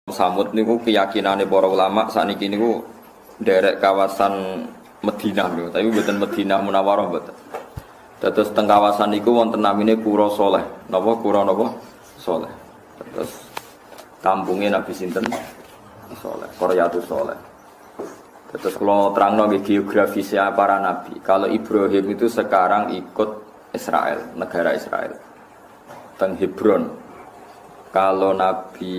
Samud niku keyakinane para ulama sakniki niku nderek kawasan Madinah niku, tapi mboten Madinah Munawwarah mboten. Dados teng kawasan niku wonten namine Qura Shaleh. Napa Qura napa? Shaleh. Terus kampungnya Nabi sinten? Shaleh, Qaryatus Shaleh. Terus kalau terangno nggih geografisnya para nabi. Kalau Ibrahim itu sekarang ikut Israel, negara Israel. Teng Hebron. Kalau Nabi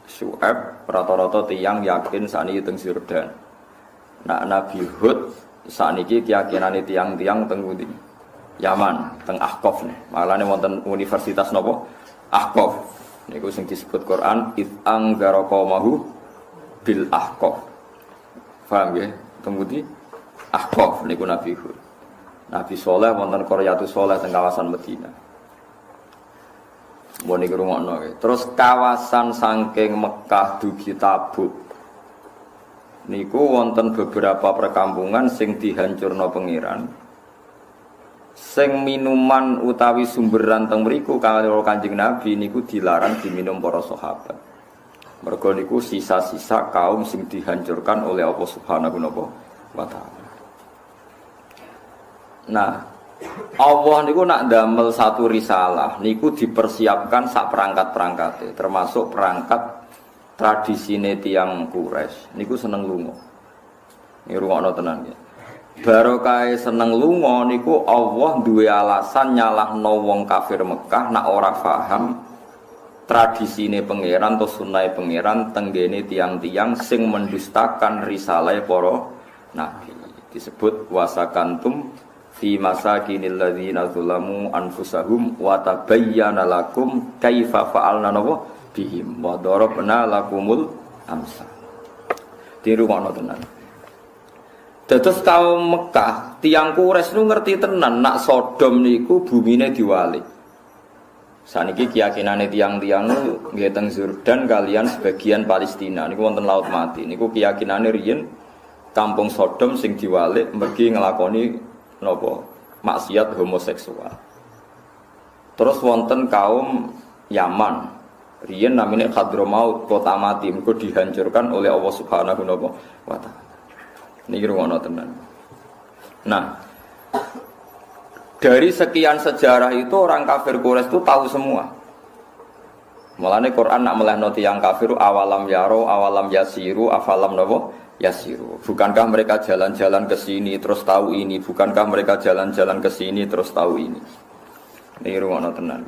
Syu'aib rata-rata tiyang yakin sakniki teng Yordan. Nah Nabi Hud sakniki keyakinane tiyang-tiyang teng pundi? Yaman, teng Ahqaf nih. Malane wonten universitas napa? Ahqaf. Niku sing disebut Quran id anzara qaumahu bil Ahqaf. Paham nggih? Teng pundi? Ahqaf niku Nabi Hud. Nabi Saleh wonten Qaryatus Shaleh teng kawasan Madinah. Mbone ngrungokno. Terus kawasan saking Mekah dugi Tabuk niku wonten beberapa perkampungan sing dihancurno pangeran. Sing minuman utawi sumberan teng mriku karo Kanjeng Nabi niku dilarang diminum para sahabat. Mergo niku sisa-sisa kaum sing dihancurkan oleh Allah Subhanahu wa taala. Nah, Allah niku nak damel satu risalah niku dipersiapkan sak perangkat-perangkate, termasuk perangkat tradisine tiyang Quraisy niku seneng lunga. Niku rungokno tenan nggih. Barokah seneng lunga niku Allah duwe alasan nyalahno wong kafir Mekah nak ora paham tradisine pangeran atau sunnahe pangeran tenggene tiyang-tiyang sing mendustakan risalah para nabi. Disebut wasakantum fi masakinil ladzina zalamu anfusahum wa tabayyana lakum kaifa fa'alna bihim wa darabna lakumul amsal. Dirungokno tenan. Dados kaum Mekah, tiyang Quraisy nu ngerti tenan nak Sodom niku bumine diwalik. Saniki keyakinane tiyang-tiyang nu nggih teng Yordan kalian sebagian Palestina niku wonten Laut Mati. Niku keyakinane riyen kampung Sodom sing diwalik mergi nglakoni nopo maksiat homoseksual. Terus wonten kaum Yaman, riyen namine Hadramaut, kota mati, mergo dihancurkan oleh Allah Subhanahu wa taala. Niki rungono tenan. Nah, dari sekian sejarah itu orang kafir Quraisy itu tahu semua. Mulane Quran nak melehno tiyang kafir awalam yaro, awalam yasiru, afalam napa? Yasiru. Bukankah mereka jalan-jalan ke sini terus tahu ini? Bukankah mereka jalan-jalan ke sini terus tahu ini? Ini rumono tenan.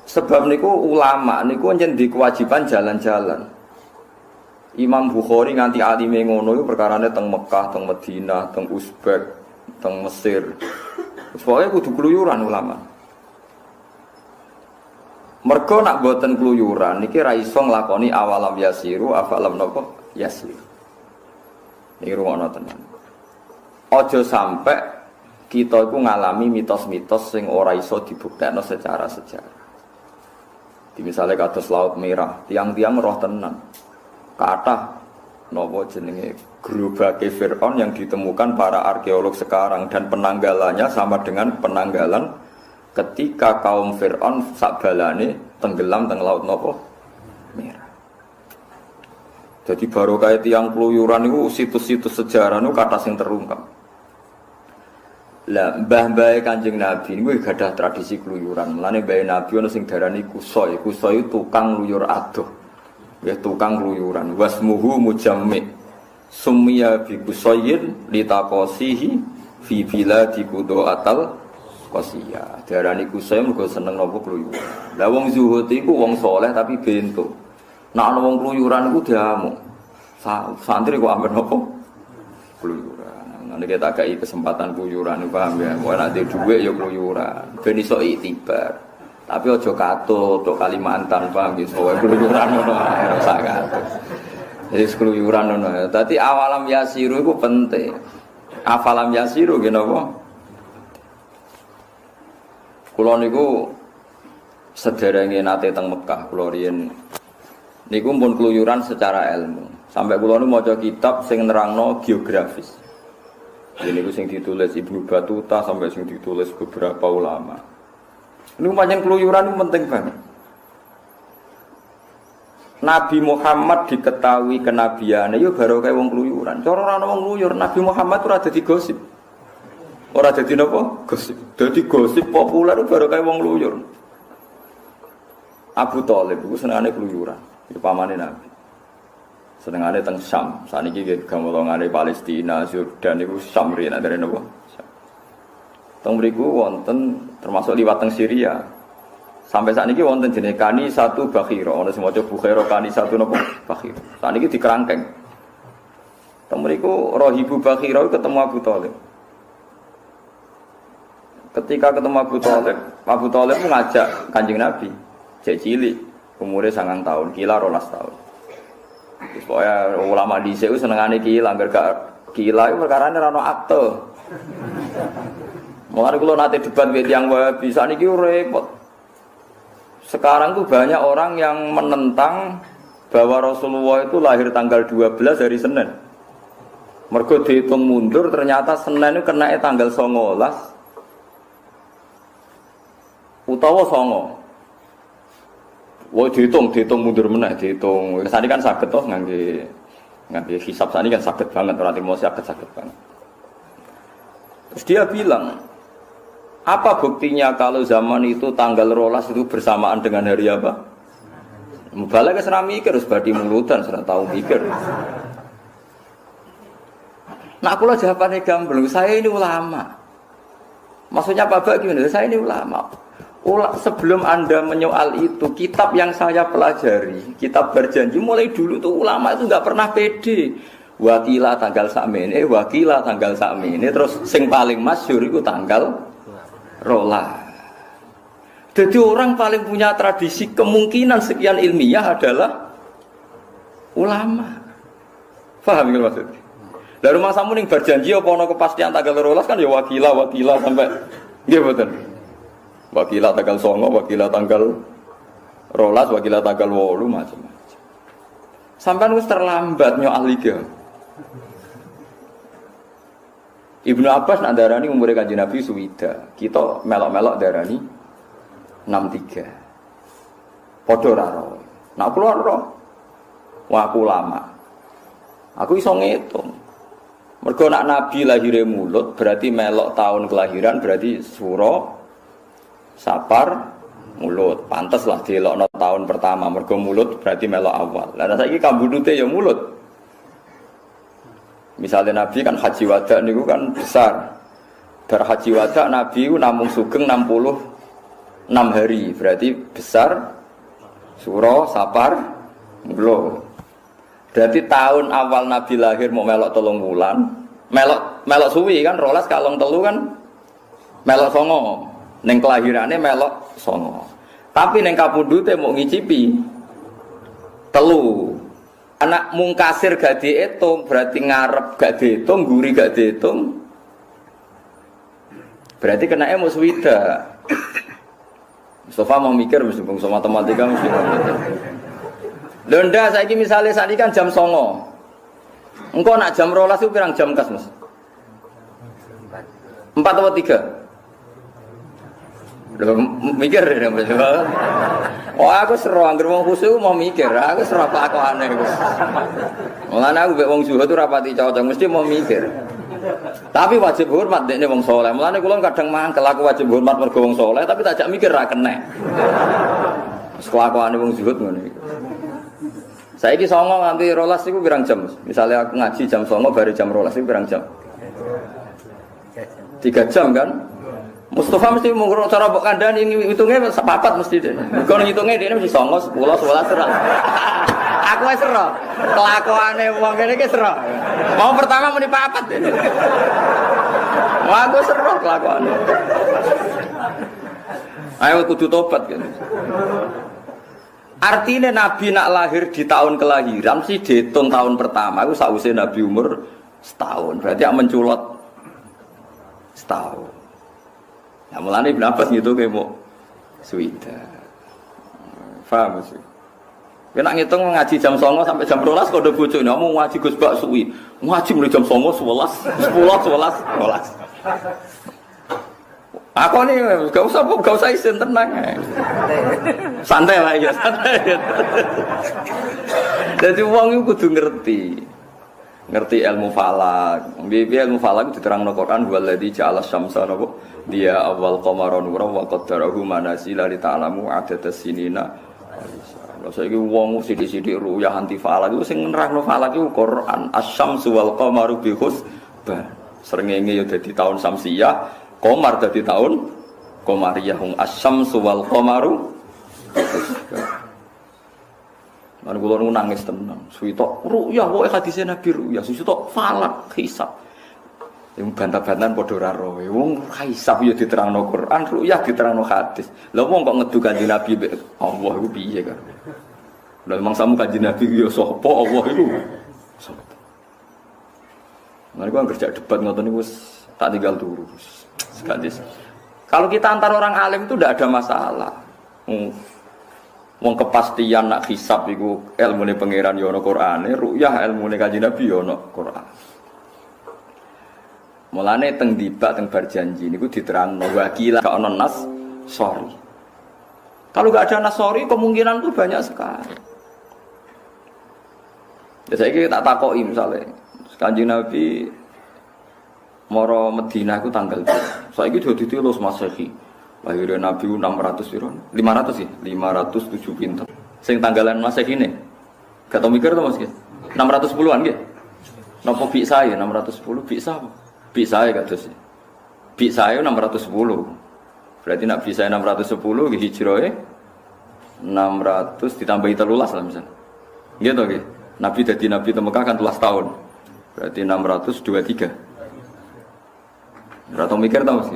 Sebab niku ulama niku njen di kewajiban jalan-jalan. Imam Bukhari nganti alime ngono iku perkarane teng Mekah, teng Madinah, teng Uzbek, teng Mesir. Pokoke kudu kluyuran ulama. Mergo nak boten kluyuran niki ra iso nglakoni awalam yasiru, afalam napa? Yasir. Ini rumono tenan. Ojo sampai kita itu ngalami mitos-mitos sing ora iso dibuktekno secara sejarah. Di misalnya kados Laut Merah, tiang-tiang roh tenan. Kathah napa jenenge gerobake Firaun yang ditemukan para arkeolog sekarang dan penanggalannya sama dengan penanggalan ketika kaum Firaun sakbalane tenggelam teng Laut napa? Merah. Jadi baru kayak tiang keluyuran itu situs-situs sejarah itu kata yang terungkap. Lah mbah-mbah Kanjeng Nabi niku gadah tradisi keluyuran. Mulane mbah Nabi ana sing darani kusoi. Kusoi tukang luyur adoh. Ya tukang keluyuran. Wasmuhu mujammi. Summiya bi kusoyin litaqasihi fi biladi qudoatal qasiya. Darani kusoi mergo seneng napa keluyuran. Lah wong zuhud iku wong saleh tapi bento. Nak ana wong kluyuran iku diamuk. Santri kok amben apa? Kluyuran. Nek kita gak kesempatan kluyuran paham ya. Kok nek dhuwit ya kluyuran. Ben iso iktibar. Tapi aja katut tok Kalimantan paham ya. Soale kluyuran ngono ae ora usah katut. Jadi kluyuran ngono. Dadi awalam yasiru iku penting. Afalam yasiru nggih napa? Kula niku sederenge nate teng Mekah kula riyen niku pun keluyuran secara ilmu. Sampai kula nu maca kitab sing nerangno geografis. Ini niku sing ditulis Ibnu Battuta sampai sing ditulis beberapa ulama. Niku pancen keluyuran itu penting banget. Nabi Muhammad diketahui kenabiane yo barokah wong kluyuran. Cara ora ana wong kluyur, Nabi Muhammad ora dadi gosip. Ora dadi napa? Gosip. Dadi gosip populer barokah wong kluyur. Abu Thalib iku senengane kluyuran, iku pamane Nabi. Senengane teng Syam. Saniki nggih gamolongane Palestina, Yordan iku Syam rene dari napa? Teng mriku wonten termasuk liwat teng Syria. Sampai saat ini wonten jenis kani satu bakhiro, ono semua coba bakhiro kani satu nopo bakhiro. Saat ini di kerangkeng. Temuriku rohibu bakhiro ketemu Abu Thalib. Ketika ketemu Abu Thalib mengajak Kanjeng Nabi, cek cilik, umurnya 9 tahun, kila 12 tahun. Supaya ulama dhisik ku senengane kila, angger gak kila iku perkarane ora ono akte. Mulane kula nate debat wit yang bisa niki repot. Sekarang tuh banyak orang yang menentang bahwa Rasulullah itu lahir tanggal 12 hari Senin. Mergo dihitung mundur ternyata Senin itu kena tanggal 19 utawa 9. Wah dihitung mundur meneh dihitung. Sani kan saged toh ngangge hisab sani kan saged banget ora timo saged banget. Terus dia bilang, apa buktinya kalau zaman itu tanggal 12 itu bersamaan dengan hari apa? Mubalak kesana mikir, harus badi mulutan, sudah tahu mikir. Nah aku lah jawabannya gamblang, saya ini ulama. Maksudnya Bapak gimana? Saya ini ulama. Sebelum Anda menyoal itu, kitab yang saya pelajari, kitab berjanji, mulai dulu tuh ulama itu nggak pernah pede. Wakilah tanggal sakmene, wakilah tanggal sakmene, terus sing paling masyhur itu tanggal rola. Jadi orang paling punya tradisi kemungkinan sekian ilmiah adalah ulama. Paham nggih maksudnya? Lah rumah samu ning berjanji apa ana kepastian tanggal 12 kan ya wakilah sampai nggih mboten. Wakilah tanggal 9, wakilah tanggal 12, wakilah tanggal 8 macam-macam. Sampeyan wis terlambat nyoal iki. Ibnu Abbas nak darani umure Kanjeng Nabi suwida. Kita melok-melok darani 63. Padha ora ro. Nak kula ro. Wah aku lama. Aku iso ngitung. Mergo nak Nabi lahire mulut berarti melok tahun kelahiran berarti Suro Sapar mulut. Pantes lah dielokno tahun pertama mergo mulut berarti melok awal. Lah saiki kambudute ya mulut. Misalnya Nabi kan haji wada niku kan besar. Bar haji wada Nabi ku namung sugeng 66 hari, berarti besar Suro, Sapar, Mulo. Berarti tahun awal Nabi lahir mau melok 3 wulan. Melok suwi kan 12 kalong 3 kan melok 9. Ning kelahirane melok 9. Tapi ning kapundhute mau ngicipi 3. Anak mungkasir gak dihitung, berarti ngarep gak dihitung, guri gak dihitung. Berarti kena muswida. Mustafa mau mikir mesti bangsa matematika mesti mau mikir. Londa saiki misale sakniki kan jam 09.00. Engko nak jam 12 itu pirang jam kas, Mas? 4 atau 3? Udah mikir ya, Mas. Oh aku seru anggere wong khusyuk mau mikir, aku seru kelakuane iku. Mulane aku mek wong zuhud ora pati cocok, mesti mau mikir. Tapi wajib hormat dekne wong saleh. Mulane kula kadang mangkel aku wajib hormat mergo wong saleh, tapi tak jak mikir ra kenek. Wis kelakuane wong zuhud ngono iki. Saiki 09.00 nganti 12 iku pirang jam? Misalnya aku ngaji jam 09.00 bare jam 12 iku pirang jam? 3 jam kan? Mustafa mesti mengurung cara mbok kandhani hitungnya sepapat mesti deh. Kalau ngitungnya dia mesti 9, 10, 11 serah. Aku wis serah. Kelakuane wong kene iki serah. Mau pertama muni papat. Wah, aku serah kelakuane. Ayo kudu tobat kan. Artinya Nabi nak lahir di tahun kelahiran sih dihitung tahun pertama. Aku sausé Nabi umur setahun. Berarti yang menculot setahun. Ya mulane Ibnu Abbas gitu kayak mau suwida. Paham sih. Kena ngitung ngaji jam 09.00 sampai jam 12 kok udah bocor. Mau ngaji Gus Bak suwi. Ngaji mulai jam 09.00, 11, 10, 11, 12. Aku nih gak usah isin tenang. Santai lah ya, santai. Jadi wong iku kudu ngerti ilmu falak. Biar ilmu falak diterangno Quran waladzi ja'ala syamsa napa dia awal qamara nuran wa qaddarahu manazila li ta'lamu adadas sinina. Lha saiki wong sithik-sithik ruyah anti falak iku sing nerangno falak iku Quran asy-syamsu wal qamaru bi husban. Srengenge ya dadi taun samsiah. Komar dari tahun Komariyah Asyamsu wal Komaru. Lan kula nu nangis tenan. Suwitok ruyah wae hadise Nabi ruyah, suwitok falak hisab. Yang bantah-bantahan padha ora roe. Wong hisab ya diterangno Quran, ruyah diterangno hadis. Lah wong kok ngedu Kanjeng Nabi Allah iku piye kan? Lah mangsamu Kanjeng Nabi ya sapa Allah iku? Sapa? Mari gua kerja debat ngoten niku wis tak tinggal turu. Sekadis. Kalau kita antar orang alim itu tidak ada masalah. Wong kepastian nak hisab iku ilmune pangeran ya ana Qur'ane, ru'yah ilmune Kanjeng Nabi ya ana Qur'an. Mulane teng dibak teng bar janji niku diterangno wakila gak ana nas sorry. Kalau gak ada nas sorry kemungkinan itu banyak sekali. Ya saiki tak takoki misale Kanjeng Nabi moro Madinah iku tanggal piro? Saiki dadi telus Masehi. Lahir Nabi 600 piro? 500 sih, 507 pinten. Sing tanggalan Masehi ne. Gak tau mikir to Mas nggih. 610-an nggih. Napa bik saya 610 bik sapa? Bik saya kados. Bik saya 610. Berarti nak bik saya 610 nggih hijrahe 600 ditambahi 13 lah misalnya. Nggih to nggih. Nabi dadi nabi te Mekah kan 13 tahun. Berarti 623. Ora tau mikir ta Mas.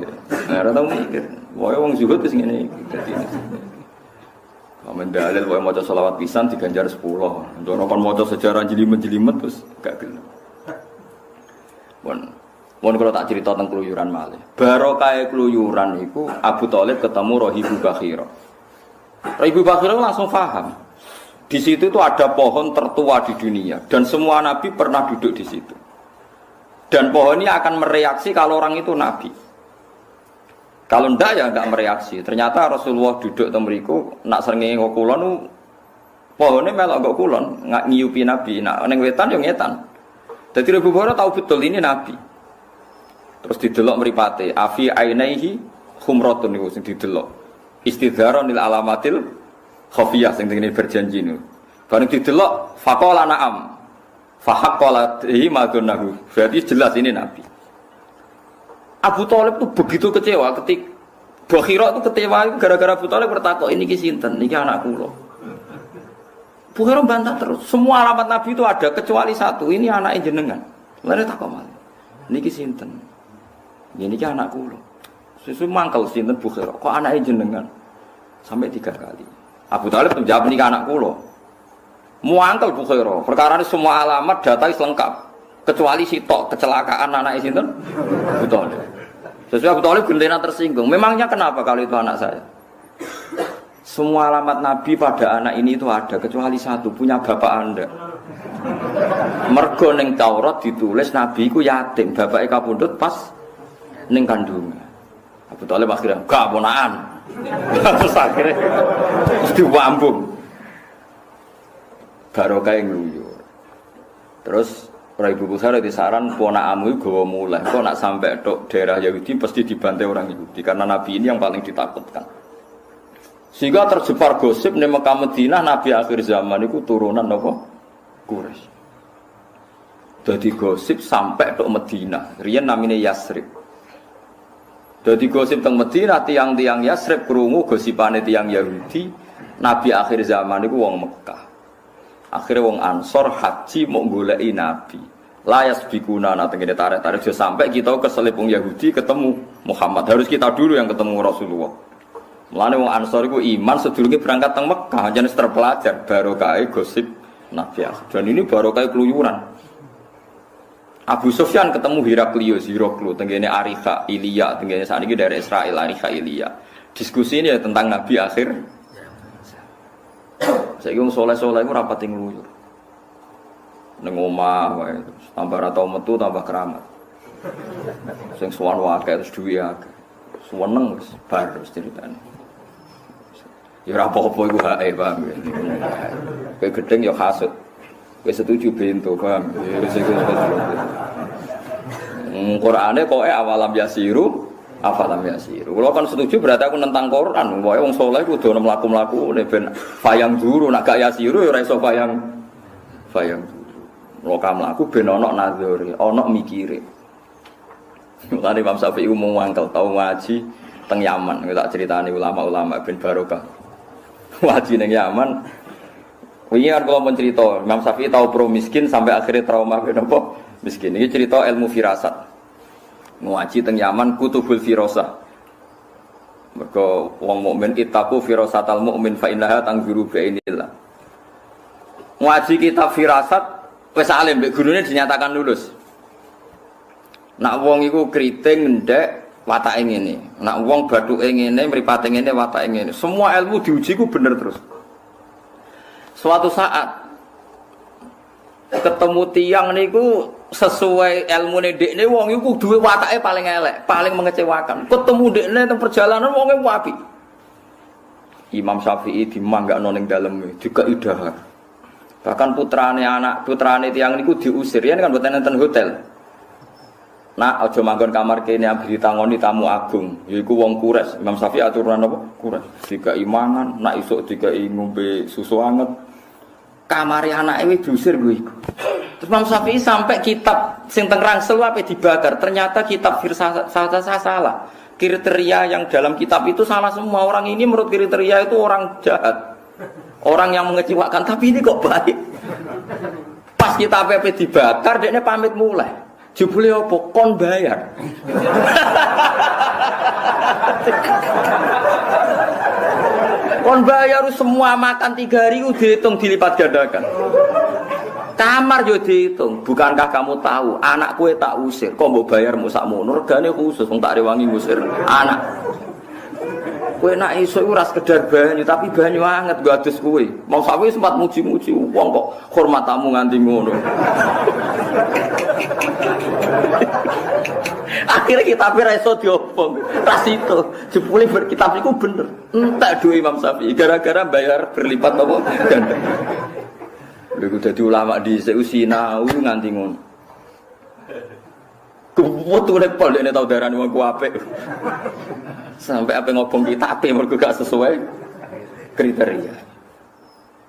Ora tau mikir. Wae wong zuhud wis ngene iki dadi. Amen dalil wae maca selawat pisan diganjar 10. Ndono kon maca sejarah jelimet-jelimet terus gak gelem. Mun kula tak crita teng keluyuran malih. Barokah keluyuran iku Abu Thalib ketemu Rahibu Bakhira. Rahibu Bakhira langsung paham. Di situ itu ada pohon tertua di dunia dan semua nabi pernah duduk di situ. Dan pohon ini akan mereaksi kalau orang itu nabi. Kalau ndak ya ndak mereaksi. Ternyata Rasulullah duduk temriku nak srengenge kok kulon pohone melok kok kulon, nggak nyiupi nabi. Nak ning wetan yo ngetan. Dadi Abu Hurairah tahu betul ini nabi. Terus didelok mripate, afi ainaihi khumratun niku sing didelok. Istidharon lil alamatil khafiyah sing ngene berjanji niku. Bareng didelok faqala na'am. Fahaqqalatihi madunahu. Berarti jelas ini nabi. Abu Thalib itu begitu kecewa ketika Bakhira itu kecewa gara-gara Abu Thalib bertakok ini ki sinten? Niki anak kula. Bakhira bantah terus. Semua alamat nabi itu ada kecuali satu, ini anake jenengan. Lha takok malih. Niki sinten? Ya niki anak kula. Susu mangkel sinten Bakhira? Kok anake jenengan? Sampai 3 kali. Abu Thalib menjawab niki anak kula. Muangkel Bakhira. Perkara ini semua alamat data lengkap. Kecuali sitok kecelakaan anaknya sinten? Abu Thalib. Sesuai Abu Thalib gendena tersinggung. Memangnya kenapa kalau itu anak saya? Semua alamat Nabi pada anak ini itu ada kecuali satu, punya bapak Anda. Mergo ning Taurat ditulis Nabi ku yatim, bapake kapundhut pas ning kandungan. Abu Thalib akhirnya gak ponakan. Terus akhirnya diwambung. Barokah ngluyur. Terus Ibu Bukhari disaran ponakamu gawa mulai. Kok nak sampai tok daerah Yahudi pasti dibantai orang Yahudi karena Nabi ini yang paling ditakutkan. Sehingga tersebar gosip di Mekah Madinah Nabi akhir zaman itu turunan apa? Quraisy. Jadi gosip sampai tok Madinah. Riyen namine Yasrib. Jadi gosip teng Madinah tiang-tiang Yasrib krungu gosipane tiang Yahudi Nabi akhir zaman itu wong Mekah. Akhirnya wong Ansor haji mau goleki Nabi. Layas bikuna tengene tarik-tarik sampai kita keselip wong Yahudi ketemu Muhammad. Harus kita dulu yang ketemu Rasulullah. Mulane wong Ansor iku iman sedurunge berangkat teng Mekah, jenis terpelajar barokah gosip Nabi. Dan ini barokah keluyuran. Abu Sufyan ketemu Heraklius, tengene Arikha, Ilya, tengene sakniki dari Israel Arikha, Ilya. Diskusi ini ya tentang Nabi akhir. Saiki wong saleh-saleh iku rapati ngluyur. Ning omah wae tambah ra tau metu tambah keramat. Sing sowan wae terus duwe akeh. Seneng bar ceritane. Ya ora apa-apa iku hae, paham ya. Kowe gedeng ya hasud. Kowe setuju bento, paham. Ya wis iku. Qur'ane kok awalam yasiru, afalam yasiru. Kalau kan setuju berarti aku nentang Quran. Pokoke wong saleh kudu ono mlaku-mlaku ben fayang duru, nek gak yasiru ya ora iso fayang duru. Lokam mlaku ben ono nazare, ono mikire. Mulane Imam Syafi'i umum wangkel tau ngaji teng Yaman, tak critani ulama-ulama ben barokah. Ngaji ning Yaman. Wingi kan kula mun crita, Imam Syafi'i tau pro miskin sampai akhirnya trauma ben apa? Miskin. Iki cerita ilmu firasat. Ngaji teng Yaman kutubul firasah. Mergo wong mukmin ittaqu firasatal mukmin fa innaha tanzuru bi'ainillah. Ngaji kitab firasat wis alim mbek gurune dinyatakan lulus. Nak wong iku kriting ndek watake ngene. Nak wong bathuke ngene, mripate ngene, watake ngene. Semua ilmu diuji ku bener terus. Suatu saat ketemu tiang niku sesuai ilmune dekne wong iku duwe watake paling elek, paling mengecewakan. Ketemu dekne teng perjalanan wonge apik. Imam Syafi'i dimanggakno ning dalem juga idahar. Bahkan putrane tiang niku diusir yen kan mboten enten hotel. Nah, aja manggon kamar kene ambiri tangoni tamu agung, yaiku wong Quraisy. Imam Syafi'i aturan apa? Quraisy. Dikai mangan, nak isuk dikai ngombe susu anget. Kamare anake wis diusir kuwi iku. Terus Imam Syafi'i sampai kitab sing teng Rangsel ape dibakar. Ternyata kitab salah. Kriteria yang dalam kitab itu salah semua. Orang ini menurut kriteria itu orang jahat. Orang yang mengecewakan, tapi ini kok baik. Pas kitab ape dibakar, dekne pamit mulai. Jebule opo kon bayar. Kon bayar semua makan 3 hari dihitung dilipat gandakan. Kamar yo dihitung. Bukankah kamu tahu anak kue tak usir, kok mbok bayar sakmono regane khusus wong tak rewangi ngusir anak. Kowe nak iso ora sekedar banyu tapi banyu anget nggo adus kowe. Mau sawi sempat muji-muji wong kok hormat tamu nganti ngono. Akhirnya kitab ora iso diobong. Tas itu jebule berkitab iku bener. Entek duwe Imam Syafi'i gara-gara bayar berlipat apa ganda. Lha dadi ulama dhisik usina nganti ngono. Kuwatu repol dene tau darani wong ku apik. Sampai apa ngobong kitab mergo gak sesuai kriteria.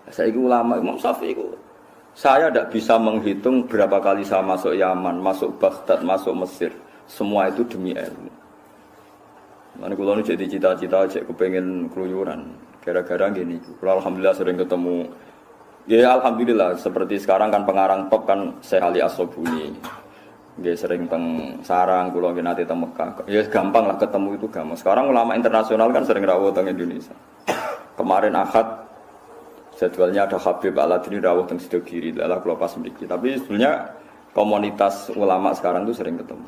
Saiki ulama Imam Syafi'i iku saya tidak bisa menghitung berapa kali saya masuk Yaman, masuk Baghdad, masuk Mesir. Semua itu demi ilmu. Mana kalau nu jadi cita-cita, cek kepengen keluyuran. Gara-gara gini, kalau alhamdulillah sering ketemu. Ya alhamdulillah seperti sekarang kan pengarang top kan Syekh Ali As-Sobuni. Dia sering teng sarang, kalau nanti teng Mekah. Ya gampang lah ketemu itu gampang. Sekarang ulama internasional kan sering rawuh teng Indonesia. Kemarin Ahad jadwalnya ada Habib Al-Adni rawuh teng Sidogiri, adalah kalau pas mriki. Tapi sebenarnya komunitas ulama sekarang itu sering ketemu.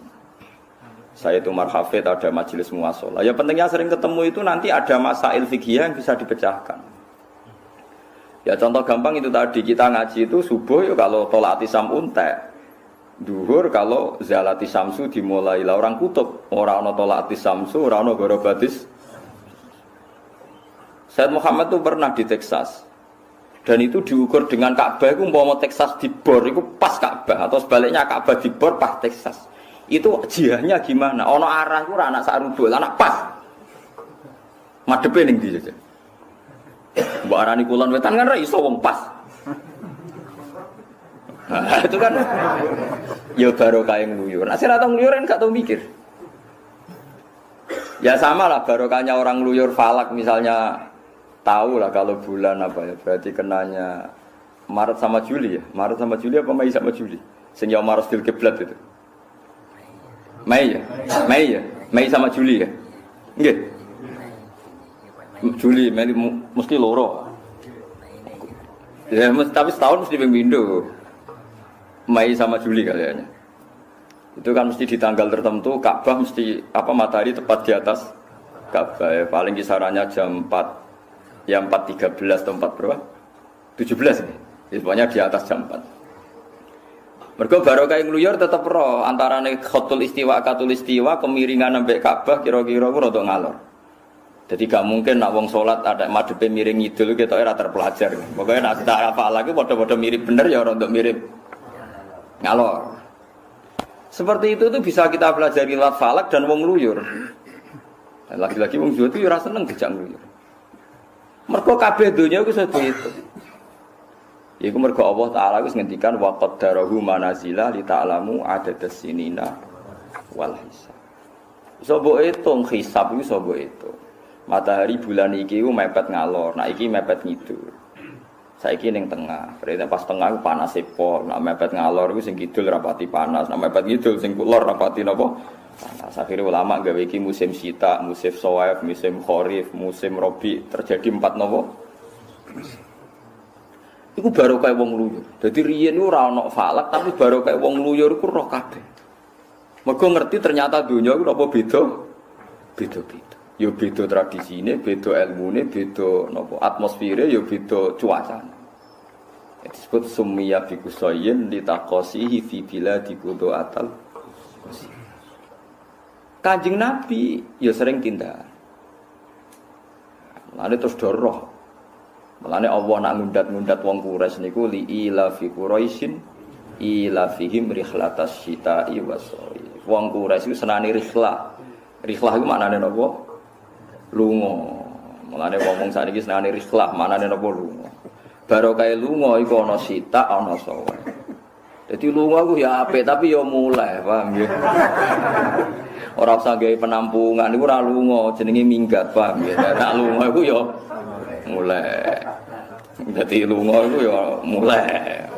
Saya itu Marhafid ada majelis muasalah. Ya pentingnya sering ketemu itu nanti ada masail fikih yang bisa dipecahkan. Ya contoh gampang itu tadi kita ngaji itu subuh ya kalau tolak tisam untek. Duhur kalau zalati samsu dimulai lah orang kutub, orang ono tolak samsu, orang ono gorobatis. Said Muhammad itu pernah di Texas dan itu diukur dengan Ka'bah itu mau Texas di bor itu pas Ka'bah atau sebaliknya Ka'bah di bor pas Texas. Itu jihahnya gimana? Ono arah itu anak sarudul, anak pas. Madepe ning ndi saja. Mbok arani kulon wetan kan ra iso wong pas. Nah, itu kan ya barokah yang ngluyur. Nek ora tau ngluyur kan gak tau mikir. Ya sama lah barokahnya orang ngluyur falak misalnya tahu lah kalau bulan apa ya berarti kenanya Maret sama Juli ya. Maret sama Juli apa Mei sama Juli? Sing ya Maret fil kiblat itu. Mei ya? Mei ya? Mei sama Juli ya? Nggih. Juli, Mei mesti loro. Ya tapi setahun mesti ping-pindho. Mei sama Juli kayaknya. Itu kan mesti di tanggal tertentu Ka'bah mesti apa matahari tepat di atas Ka'bah ya. Paling kisarannya jam 4 ya 4.13 atau 4 berapa? 17 nih. Ya, pokoknya di atas jam 4. Mergo barokah ngluyur tetep ro antarane khatul istiwa katul istiwa kemiringan ambek Ka'bah kira-kira ku rada ngalor. Jadi gak mungkin nak wong salat ada madhepe miring ngidul ketoke ora terpelajar. Pokoke nak tak hafal lagi padha-padha mirip bener ya ora untuk mirip ngalor. Seperti itu tuh bisa kita pelajari lewat falak dan wong ngluyur. Dan lagi-lagi wong Jawa itu ora seneng dijak ngluyur. Mergo kabeh donya iku sedo itu. Iku mergo Allah Taala wis ngendikan wa qaddarahu manazila li ta'lamu adadas sinina wal hisab. Iso mbok hitung hisab iku iso mbok hitung. Matahari bulan iki ku mepet ngalor, nah iki mepet ngidul. Saiki ning tengah, berarti pas tengah ku panas pol, nek mepet ngalor iku sing kidul rapati panas, nek mepet ngidul sing kulor rapati napa? Panas. Akhire ulama gawe iki musim syita, musim shawaif, musim kharif, musim rabi, terjadi 4 napa? Iku baru kaya wong ngluyur. Dadi riyen ora ana falak tapi baru kaya wong ngluyur iku roh kabeh. Mergo ngerti ternyata dunya iku apa beda? Beda-beda. Ya beda tradisine, beda ilmune, beda napa atmosfere, ya beda cuacane. Disebut summiya bi kusayyin litaqasihi fi biladi qudu'atal. Kanjeng Nabi ya sering tindak. Lane terus doroh. Mulane Allah nak ngundat-ngundat wong Quraisy niku li ila fi Quraisyin ila fihim rihlatas syita'i wasoi. Wong Quraisy iku senane rihlah. Rihlah iku maknane napa? Lunga. Mulane wong sakniki senane rihlah, maknane napa lunga. Barokah lunga iku ana syita, ana sawa. Dadi lunga ku ya apik tapi ya mulai, paham nggih. Ora usah gawe penampungan niku ora lunga, jenenge minggat, paham nggih. Nek lunga iku ya mulai. Dadi lunga iku ya mulai.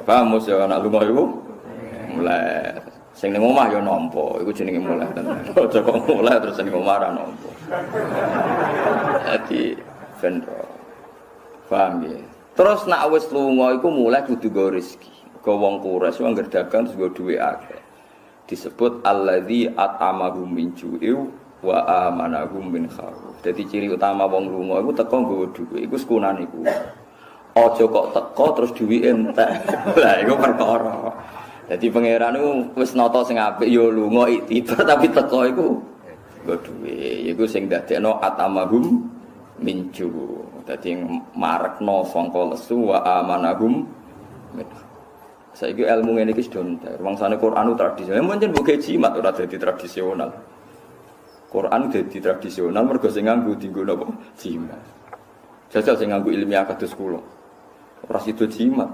Paham mos ya nek lunga iku mulai. Sing ning omah ya nampa, iku jenenge mulai tenan. Aja kok mulai terus ning omah ora nampa. Dadi vendro. Paham nggih. Terus nek wis lunga iku mulai kudu go rezeki. Go wong Quraisy wong gerdagang terus go dhuwit akeh. Disebut alladzi at'amahum min ju'in wa amanahum min khauf. Dadi ciri utama wong lunga iku teko nggawa dhuwit, iku sekunan iku. Aja kok teko terus dhuwite entek. Lah iku perkara. Dadi pangeran iku wis nata sing apik ya lunga iktibar tapi teko iku nggo dhuwit. Iku sing dadekno at'amahum min ju'. Dadi marekno sangka lesu wa amanahum min khauf. Saiki ilmu ngene iki sedonter. Wangsane Quran tradisional, pancen mbok jimat ora dadi tradisional. Quran dadi tradisional mergo sing nganggo dienggo napa? Jimat. Jajal sing nganggo ilmiah kados kula. Ora sida jimat.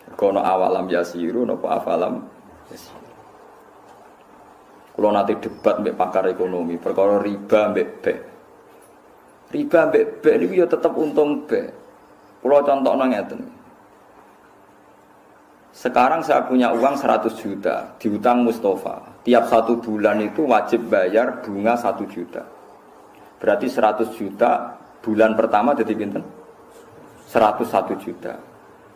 Mergo ana awalam yasiru napa afalam yasiru. Kula nate debat mbek pakar ekonomi perkara riba mbek bek. Riba mbek bek niku ya tetep untung bek. Kula contohno ngeten. Sekarang saya punya uang 100 juta diutang Mustafa. Tiap 1 bulan itu wajib bayar bunga 1 juta. Berarti 100 juta bulan pertama jadi pinten? 101 juta.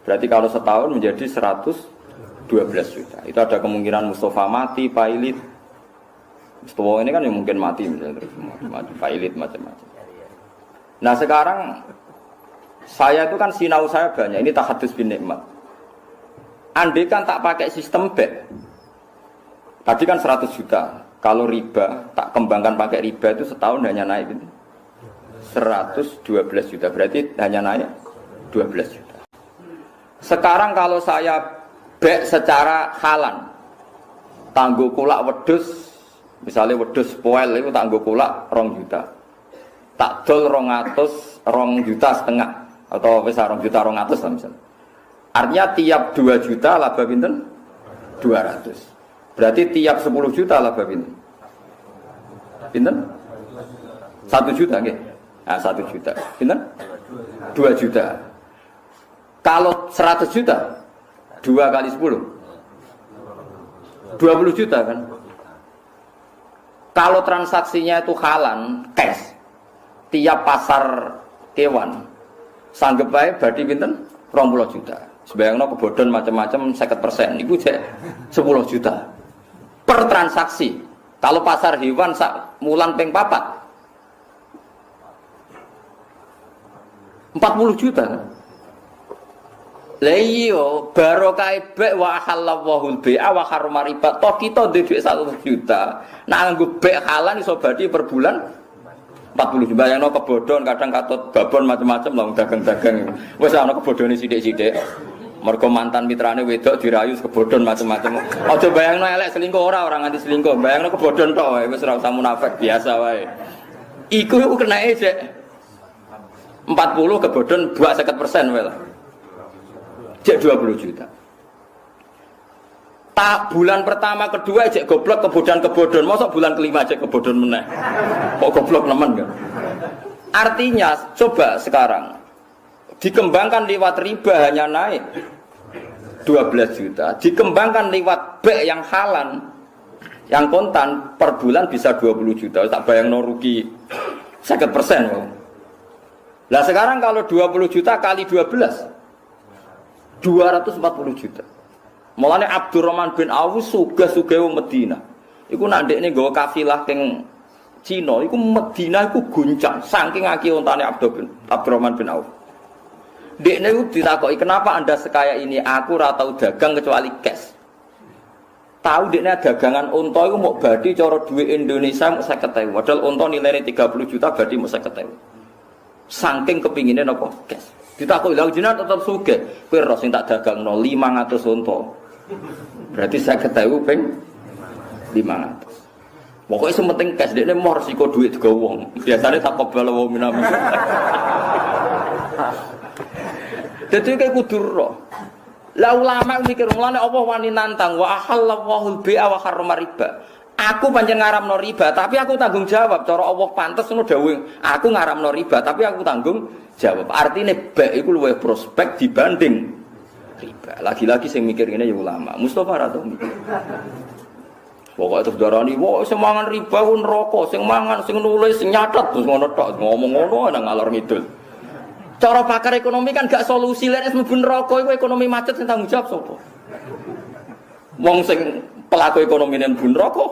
Berarti kalau setahun menjadi 112 juta. Itu ada kemungkinan Mustafa mati, pailit. Mustafa ini kan yang mungkin mati misalnya terus mati, pailit macam-macam. Nah sekarang saya itu kan sinau saya banyak. Ini tahadus bin nikmat. Andai kan tak pakai sistem bet, tadi kan 100 juta. Kalau riba, tak kembangkan pakai riba itu setahun hanya naik 112 juta. Berarti hanya naik 12 juta. Sekarang kalau saya bet secara halan, tangguh kulak wedus, misalnya wedus poel itu tangguh kulak 2 juta. Tak dol 200, 2 juta setengah atau besar 2 juta 200 lah misalnya. Artinya tiap 2 juta laba pinten? 200. Berarti tiap 10 juta laba pinten? Pinten? 1 juta nggih. Nah, 1 juta. Pinten? 2 juta. Kalau 100 juta 2 kali 10 20 juta kan? Kalau transaksinya itu halan, cash. Tiap pasar kewan sanggep bae berarti pinten? 20 juta. Sebayangno kebodhon macam-macam 50%, itu 10 juta per transaksi. Kalau pasar hewan sak mulan ping 4 40 juta. Lah iya, barokah bek wa halallahu al-bai'a wa harrama riba. Toh kita duwe dhuwit 100 juta. Nak nganggo bek halal iso badi per bulan 40 juta. Bayangno kebodhon kadang katut babon macam-macam lah dagang-dagang. Wis ana kebodhone sithik-sithik. Mergo mantan mitrane wedok dirayu kebodhon macam-macam. Aja bayangno elek selingkuh ora nganti selingkuh. Bayangno kebodhon tok wae wis ora usah munafik biasa wae. Iku kenake sik 40 kebodhon buat 50% wae lah. Cek 20 juta. Tak bulan pertama kedua cek goblok kebodhon. Mosok bulan kelima cek kebodhon meneh. Kok goblok nemen kan? Artinya coba sekarang dikembangkan lewat riba hanya naik 12 juta. Dikembangkan lewat bek yang halan yang kontan per bulan bisa 20 juta. Tak bayangno rugi 50%. Lah sekarang kalau 20 juta kali 12 240 juta. Mulane Abdurrahman bin Auf sugih-sugih wong Madinah. Iku nak ndekne nggawa kafilah teng Cina, iku Madinah iku guncang saking akeh ontane Abdurrahman bin Auf. Ndekne iku ditakoki, "Kenapa Anda sekaya ini? Aku ora tau dagang kecuali cash." Tahu ndekne dagangan unta iku mok badi cara duit Indonesia mok 50.000. Padahal unta nilainya 30 juta badi mok 50.000. Saking kepingine napa cash. Ditakoki lha jenengan tetep sugih. Kowe ro sing tak dagangno 500 unta. Berarti 50.000 ping 500. Pokoke sing penting cash dekne mau resiko duit digawa wong. Biasane tak kobal wong minami. Dadi kayak kudu ro. Lah ulama mikir mulane apa wani nantang wa ahallallahu al-bai'a wa harrama riba. Aku pancen ngaramno riba, tapi aku tanggung jawab. Cara Allah pantes ngono dawuh. Aku ngaramno riba, tapi aku tanggung jawab. Artinya bek iku luwih prospek dibanding riba. Lagi-lagi sing mikir ngene ya ulama. Mustofa ra tau mikir. Pokoke terus darani, "Wah, sing mangan riba ku neraka, sing mangan sing nulis sing nyatet terus ngono tok, ngomong ngono nang ngalor ngidul." Cara pakar ekonomi kan gak solusi lek mlebu neraka iku ekonomi macet sing tanggung jawab sapa? Wong sing pelaku ekonomi nen mlebu neraka.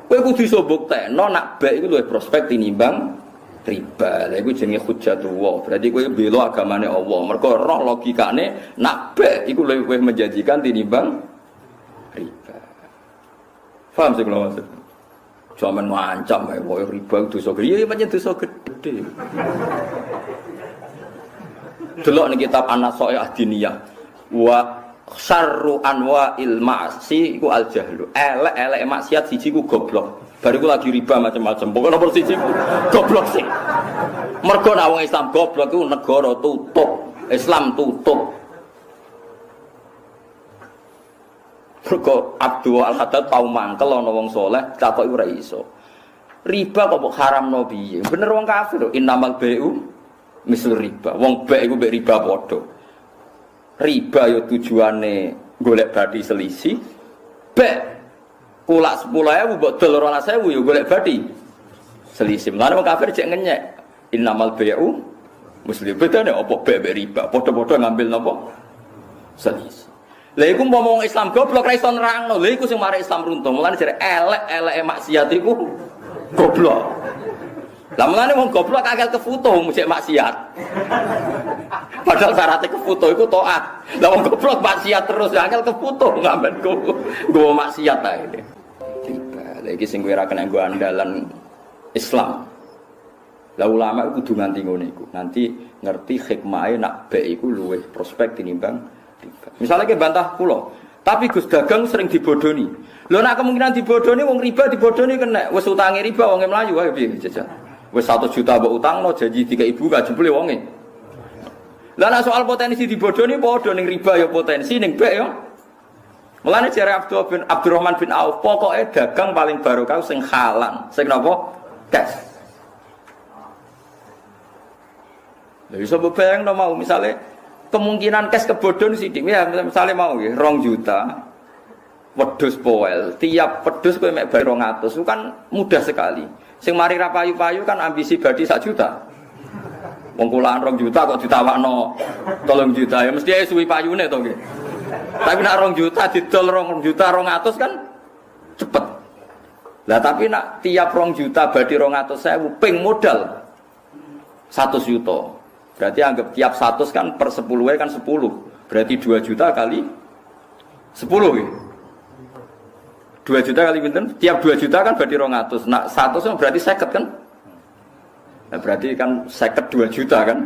Kowe kudu iso buktekno nak bek iku luwih prospek tinimbang riba. Lha iku jenenge hujjatullah. Berarti kowe bela agamane Allah. Mergo roh logikane nak bek iku luwih menjanjikan tinimbang riba. Paham sing kula maksud? Jaman ngancam wae koyo riba dosa gede. Iya pancen dosa gede. Delok ning kitab An-Nasaih Ad-Diniyah. Wa syarru anwa'il ma'si iku al-jahlu. Elek-elek maksiat siji ku goblok. Bariku lagi riba macam-macam. Pokoke nomor 1 goblok sih. Mergo nek wong Islam goblok iku negara tutup, Islam tutup. Mergo Abdul Al-Haddad tau mangkel ana wong saleh, takoki ora iso. Riba kok haramno piye? Bener wong kafir, innamal bai'u mislu riba. Wong bek iku mbek riba padha. Riba yo tujuane golek bathi selisih. Bek kulak 10.000 mbok dol 12.000 yo golek bathi selisih. Lan wong kafir cek ngenyek. Innamal bai'u muslim. Bedane apa bek riba? Padha-padha ngambil napa? Selisih. Lha iku ngomong Islam goblok ra iso nerangno. Lha iku sing marai Islam runtuh. Mulane jare elek-eleke maksiat iku goblok. Lah mulane wong goblok akal kefutuh mujek maksiat. Padahal syaratnya kefutuh iku taat. Lah wong goblok maksiat terus akal kefutuh ngamen go maksiat ae. Riba. Lha iki sing kowe ra kena nggo andalan Islam. Lah ulama iku kudu nganti ngono iku. Nanti ngerti hikmahe nak bek iku luwih prospek tinimbang riba. Misalnya ke bantah kula, tapi Gus dagang sering dibodoni. Lho nak kemungkinan dibodoni wong riba dibodoni kena. Wis utange riba wong mlayu wae piye jajal. Wis 1 juta mbok utangno janji dikai ibu gak jebule wonge. Lah nek soal potensi dibodoni padha ning riba ya potensi ning bek ya. Mulane jare Abdurrahman bin Auf pokoke dagang paling barokah sing halal, sing napa? Cash. Lha iso bayangno mau misale kemungkinan cash kebodhon sithik ya misale mau nggih 2 juta wedhus poel tiap wedhus kowe mek bayar 200 itu kan mudah sekali sing mari ra payu-payu kan ambisi badi 1 juta wong kulaan 2 juta kok ditawakno 3 juta ya mesti ae suwi payune to nggih tapi nek 2 juta didol 2 juta 200 kan cepet lah tapi nak tiap 2 juta badi 200.000 ping modal 100 juta Berarti anggap tiap 100 kan per 10 kan 10. Berarti 2 juta kali 10 ya. 2 juta kali pinten? Tiap 2 juta kan berarti 200. Nah, 100 berarti 50 kan? Nah, berarti kan 50 2 juta kan?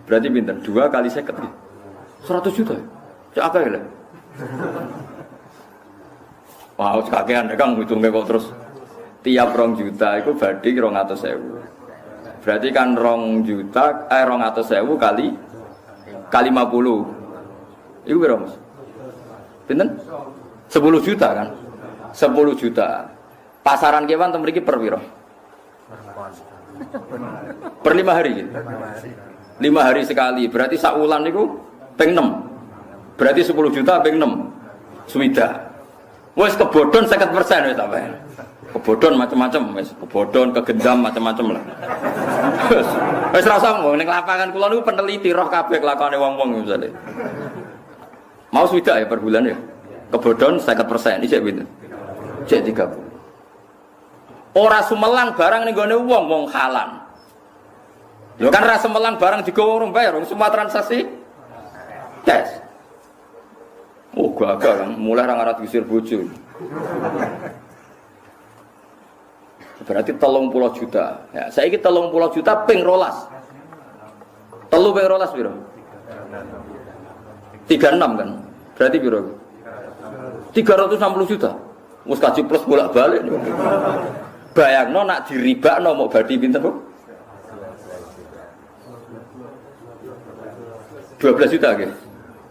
Berarti pinten? 2 kali 50 ya. 100 juta. Cak akeh lho. Wah, kakean Kang ngitungke kok terus tiap 2 juta itu berarti 200.000. Berarti kan 2 juta 200.000 kali 50. Iku piro, Mas? Pinten? 10 juta kan? 10 juta. Pasaran kewan teng mriki per piro? Per 5 hari. 5 hari sekali. Berarti sak wulan niku ping 6. Berarti 10 juta ping 6. Suwida. Wes kebodhon 50% wis sampe. Kebodhon macam-macam wis, kebodhon, kegendam macam-macam lah. Wis ra usah ngomong ning lapangan kula niku peneliti roh kabeh kelakone wong-wong misale. Mau suwida ya per bulan ya. Kebodhon 50%, iki pinten? Cek 30. Ora sumelang barang ning gone wong halan. Lho kan ra sumelang barang digowo urung bayar, semua transaksi tes. Oh gagal kan, mulai ra ngarat diusir bojo. Berarti 30 juta. Ya, saiki 30 juta ping 12. 3 ping 12 piro? 36 kan. Berarti piro? 360 juta. Wis kaji plus bolak-balik. Bayangno nak diribakno mau badi pinten, Bu? 12 juta nggih.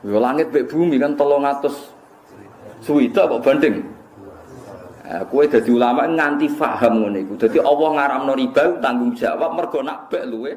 Yo langit mek bumi kan 300 suwita kok banding. Kowe dadi ulama nganti paham ngene iku. Dadi Allah ngaramno riba tanggung jawab mergo nak bek luwe